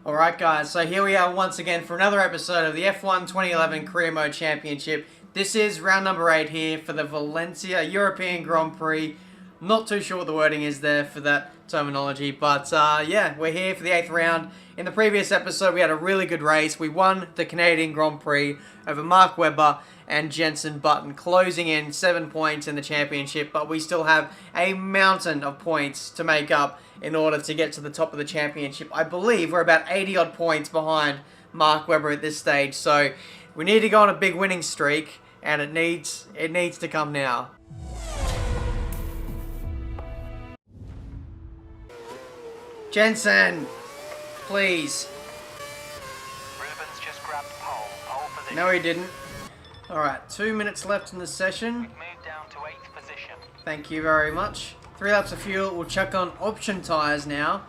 Alright guys, so here we are once again for another episode of the F1 2011 Career Mode Championship. This is round number 8 here for the Valencia European Grand Prix. Not too sure what the wording is there for that terminology, but yeah, we're here for the 8th round. In the previous episode we had a really good race. We won the Canadian Grand Prix over Mark Webber and Jenson Button, closing in 7 points in the championship, but we still have a mountain of points to make up in order to get to the top of the championship. I believe we're about 80 odd points behind Mark Webber at this stage, so we need to go on a big winning streak, and it needs to come now. Jenson, please. Rubens just grabbed pole position. No, he didn't. Alright, 2 minutes left in the session. We've moved down to 8th position. Thank you very much. 3 laps of fuel. We'll chuck on option tyres now,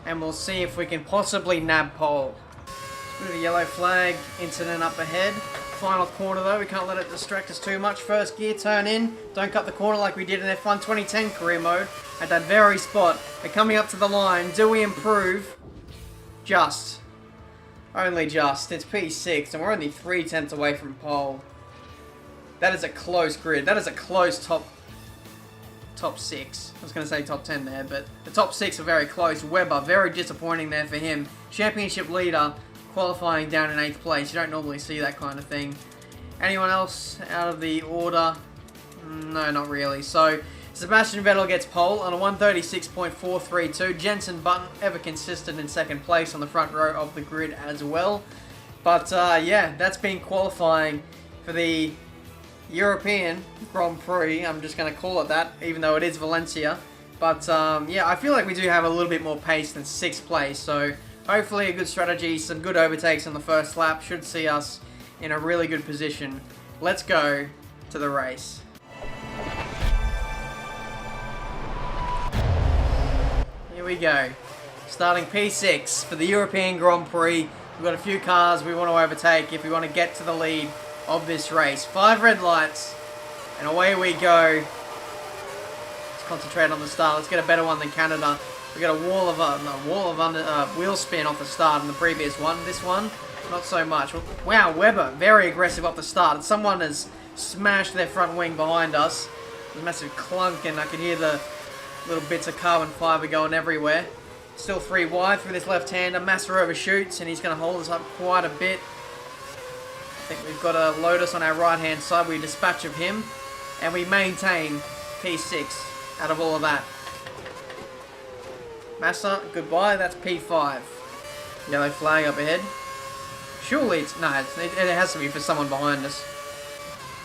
and we'll see if we can possibly nab pole. Bit of a yellow flag incident up ahead. Final corner though, we can't let it distract us too much. First gear, turn in. Don't cut the corner like we did in F1 2010 career mode at that very spot. We're coming up to the line. Do we improve? Just. Only just. It's P6 and we're only 3/10 away from pole. That is a close grid. That is a close top 6. I was going to say top 10 there, but the top 6 are very close. Webber, very disappointing there for him. Championship leader, qualifying down in 8th place. You don't normally see that kind of thing. Anyone else out of the order? No, not really. So, Sebastian Vettel gets pole on a 136.432. Jenson Button, ever consistent in 2nd place on the front row of the grid as well. But, yeah, that's been qualifying for the European Grand Prix. I'm just going to call it that, even though it is Valencia. But, yeah, I feel like we do have a little bit more pace than 6th place. So, hopefully a good strategy, some good overtakes on the first lap should see us in a really good position. Let's go to the race. Here we go. Starting P6 for the European Grand Prix. We've got a few cars we want to overtake if we want to get to the lead of this race. 5 red lights, and away we go. Let's concentrate on the start. Let's get a better one than Canada. We got a wall of wheel spin off the start in the previous one. This one, not so much. Wow, Webber, very aggressive off the start. And someone has smashed their front wing behind us. There's a massive clunk, and I can hear the little bits of carbon fibre going everywhere. Still 3 wide through this left-hander. Massa overshoots, and he's going to hold us up quite a bit. I think we've got a Lotus on our right-hand side. We dispatch of him, and we maintain P6 out of all of that. Massa, goodbye. That's P5. Yellow flag up ahead. Surely it's... No, it has to be for someone behind us.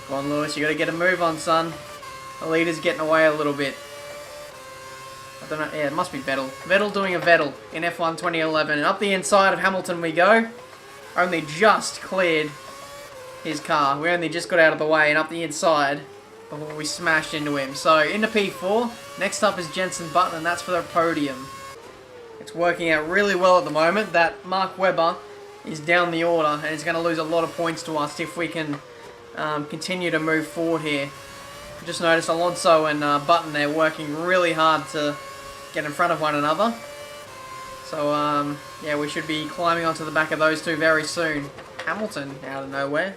Go on, Lewis. You got to get a move on, son. The leader's getting away a little bit. I don't know. Yeah, it must be Vettel. Vettel doing a Vettel in F1 2011. And up the inside of Hamilton we go. Only just cleared his car. We only just got out of the way and up the inside before we smashed into him. So, into P4. Next up is Jenson Button, and that's for the podium. It's working out really well at the moment that Mark Webber is down the order, and he's going to lose a lot of points to us if we can continue to move forward here. Just noticed Alonso and Button there working really hard to get in front of one another. So, yeah, we should be climbing onto the back of those two very soon. Hamilton out of nowhere.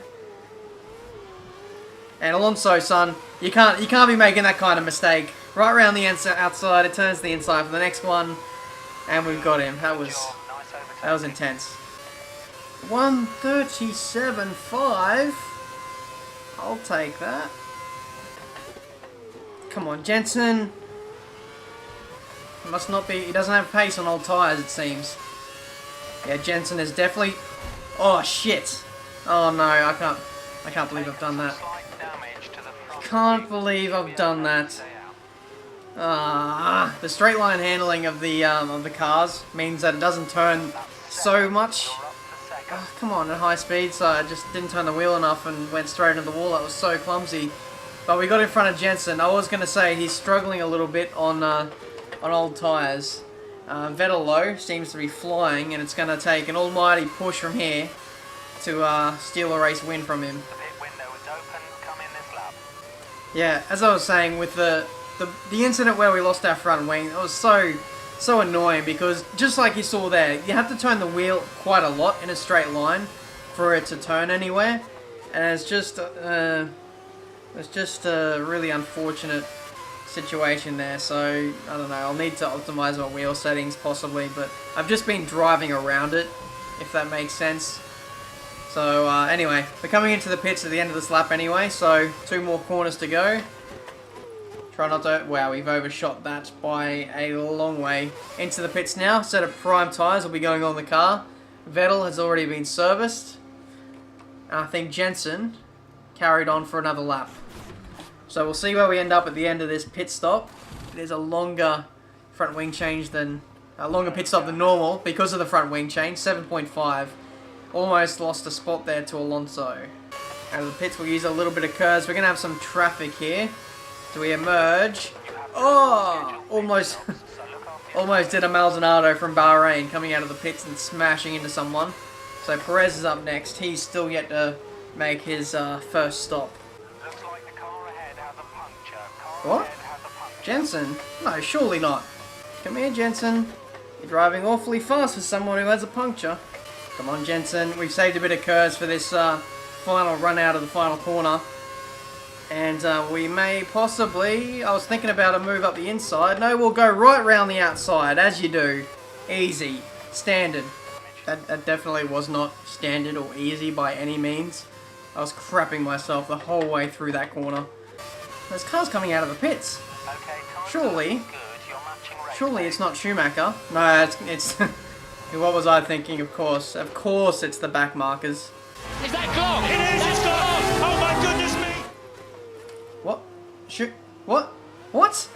And Alonso, son, you can't be making that kind of mistake. Right around the outside, it turns to the inside for the next one, and we've got him. That was intense. 137.5. I'll take that. Come on, Jenson. Must not be. He doesn't have pace on old tyres, it seems. Yeah, Jenson is definitely. Oh shit! Oh no, I can't believe I've done that. Can't believe I've done that. The straight line handling of the cars means that it doesn't turn so much. Come on, at high speed, so I just didn't turn the wheel enough and went straight into the wall. That was so clumsy. But we got in front of Jenson. I was going to say he's struggling a little bit on old tyres. Vettel, though, seems to be flying, and it's going to take an almighty push from here to steal a race win from him. Yeah, as I was saying, with the incident where we lost our front wing, it was so so annoying because just like you saw there, you have to turn the wheel quite a lot in a straight line for it to turn anywhere, and it's just a really unfortunate situation there. So I don't know, I'll need to optimize my wheel settings possibly, but I've just been driving around it, if that makes sense. So anyway, we're coming into the pits at the end of this lap anyway, so 2 more corners to go. Try not to... Wow, we've overshot that by a long way. Into the pits now. Set of prime tyres will be going on the car. Vettel has already been serviced. And I think Jensen carried on for another lap. So we'll see where we end up at the end of this pit stop. There's a longer front wing change than... A longer pit stop than normal because of the front wing change. 7.5. Almost lost a spot there to Alonso. Out of the pits, we'll use a little bit of curves. We're going to have some traffic here. Do we emerge? Oh! Almost almost did a Maldonado from Bahrain coming out of the pits and smashing into someone. So Perez is up next. He's still yet to make his first stop. Looks like the car ahead has a puncture. What? Jensen? No, surely not. Come here, Jensen. You're driving awfully fast for someone who has a puncture. Come on, Jensen. We've saved a bit of curves for this final run out of the final corner. And we may possibly... I was thinking about a move up the inside. No, we'll go right round the outside, as you do. Easy. Standard. That definitely was not standard or easy by any means. I was crapping myself the whole way through that corner. There's cars coming out of the pits. Surely it's not Schumacher. No, it's what was I thinking? Of course it's the back markers. Is that clock? It is! It's clock! Oh my goodness me! What? What?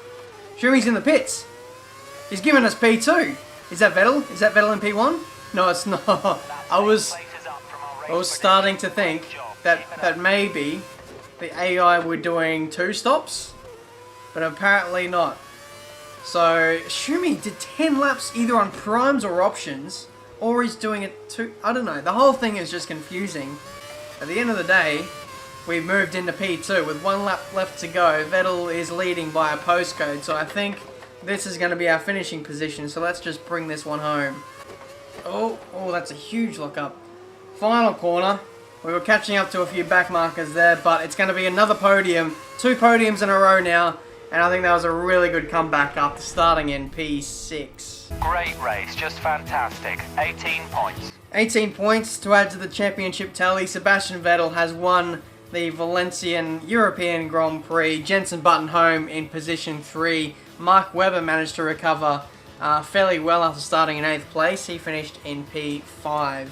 Schumi's in the pits. He's giving us P2. Is that Vettel? Is that Vettel in P1? No, it's not. I was starting to think that maybe the AI were doing 2 stops, but apparently not. So Schumi did 10 laps either on primes or options, or he's doing it too. I don't know. The whole thing is just confusing. At the end of the day, we've moved into P2 with 1 lap left to go. Vettel is leading by a postcode, so I think this is going to be our finishing position. So let's just bring this one home. Oh, that's a huge lock-up. Final corner. We were catching up to a few back markers there, but it's going to be another podium. 2 podiums in a row now, and I think that was a really good comeback after starting in P6. Great race, just fantastic. 18 points. 18 points to add to the championship tally. Sebastian Vettel has won the Valencian European Grand Prix. Jensen Button home in position 3. Mark Webber managed to recover fairly well after starting in 8th place. He finished in P5.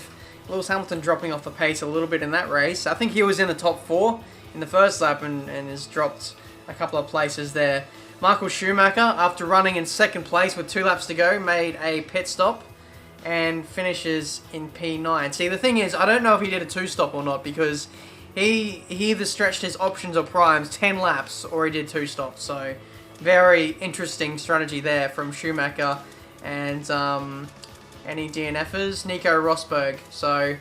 Lewis Hamilton dropping off the pace a little bit in that race. I think he was in the top 4 in the first lap and has dropped a couple of places there. Michael Schumacher, after running in 2nd place with 2 laps to go, made a pit stop and finishes in P9. See, the thing is, I don't know if he did a 2-stop or not, because he either stretched his options or primes 10 laps or he did 2 stops. So very interesting strategy there from Schumacher. And any DNFers? Nico Rosberg. So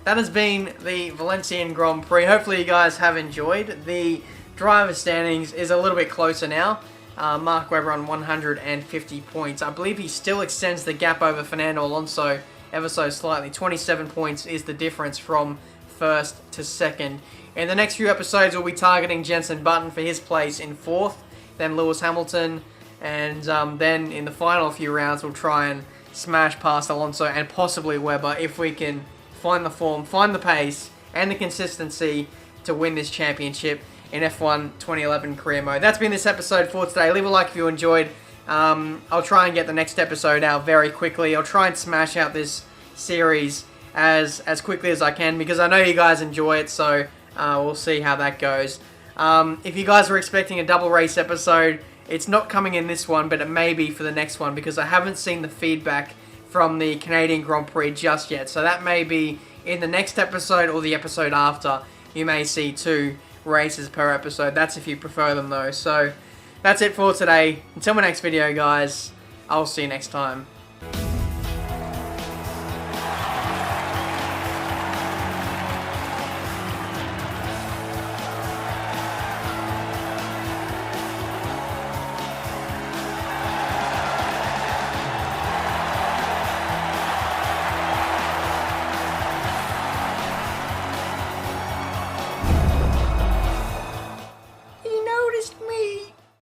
that has been the Valencian Grand Prix. Hopefully you guys have enjoyed. The driver standings is a little bit closer now. Mark Webber on 150 points. I believe he still extends the gap over Fernando Alonso ever so slightly. 27 points is the difference from 1st to 2nd. In the next few episodes, we'll be targeting Jensen Button for his place in 4th, then Lewis Hamilton, and then in the final few rounds, we'll try and smash past Alonso and possibly Webber if we can find the form, find the pace, and the consistency to win this championship in F1 2011 career mode. That's been this episode for today. Leave a like if you enjoyed. I'll try and get the next episode out very quickly. I'll try and smash out this series as quickly as I can, because I know you guys enjoy it, so we'll see how that goes. If you guys were expecting a double race episode, it's not coming in this one, but it may be for the next one, because I haven't seen the feedback from the Canadian Grand Prix just yet. So that may be in the next episode or the episode after. You may see 2 races per episode. That's if you prefer them though. So that's it for today. Until my next video, guys, I'll see you next time.